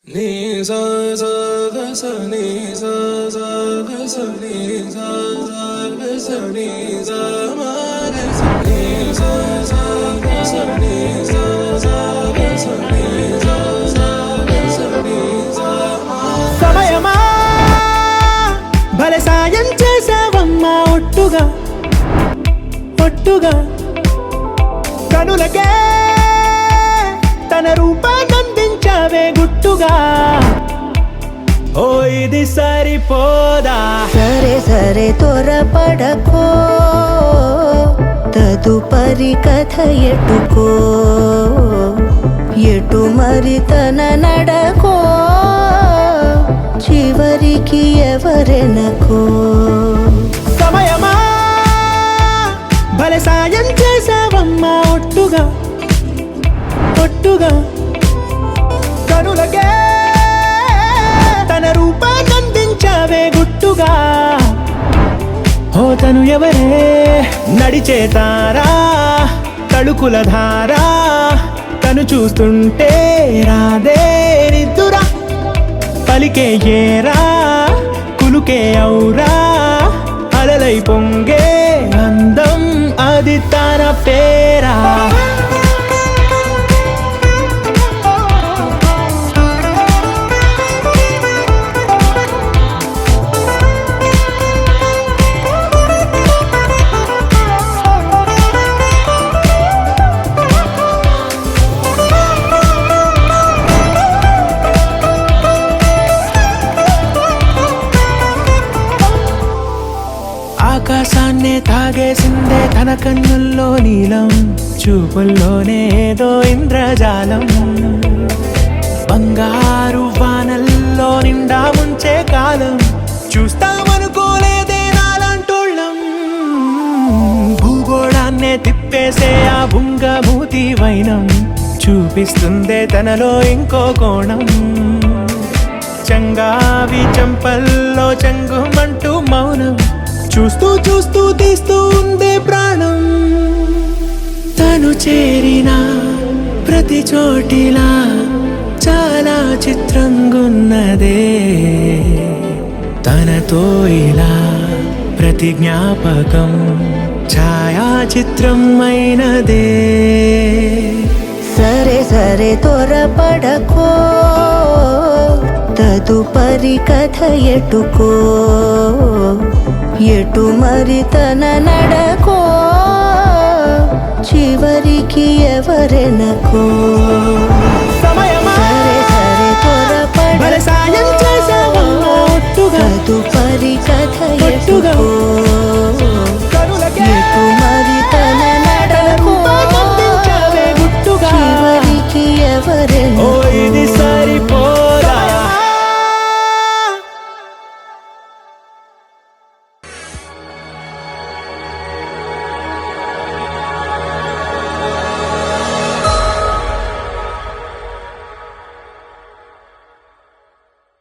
Ni sa sa ga sa ni sa sa ga sa ni sa sa ga sa ni sa ma ga sa ni sa sa ga sa ni sa sa ga sa ni sa sa ga sa ni sa ma సమయమా భలే సాయం చేసావమ్మా ఒట్టుగా ఒట్టుగా కనులకే తన రూపాన్నందించావే గుట్టుగా ఓ ఇది సరిపోదా సరే సరే త్వరపడకో తదుపరి కథ ఎటుకో ఎటు మరి తన నడకో చివరికి ఎవరెనకో సమయమా భలే సాయం చేసావమ్మా ఒట్టుగా ఒట్టుగా కనులకే తన రూపాన్నందించావే గుట్టుగా ఓ తను ఎవరే నడిచే తారా తళుకుల ధారా తను చూస్తుంటే రాదే నిద్దురా పలికే ఏరా కులుకే ఔరా అలలై పొంగే అందం అది తన పేరా ఆకాశాన్నే తాగేసిందే తన కన్నుల్లో నీలం చూపుల్లోనే ఏదో ఇంద్రజాలం బంగారు వానల్లో నిండా ముంచే కాలం చూస్తామనుకోలేదే నాలాంటోళ్ళం భూగోళాన్నే తిప్పేసే ఆ బుంగమూతి వైనం చూపిస్తుందే తనలో ఇంకో కోణం చంగావి చంపల్లో చంగుమంటూ మౌనం చూస్తూ చూస్తూ తీస్తూ ఉందే ప్రాణం తను చేరిన ప్రతి చోటిలా చాలా చిత్రంగున్నదే తనతో ఇలా ప్రతి జ్ఞాపకం ఛాయాచిత్రం అయినదే సరే సరే త్వరపడకో తదుపరి కథ ఎటుకో ఎటు మరి తన నడకో చివరికి ఎవరెనకో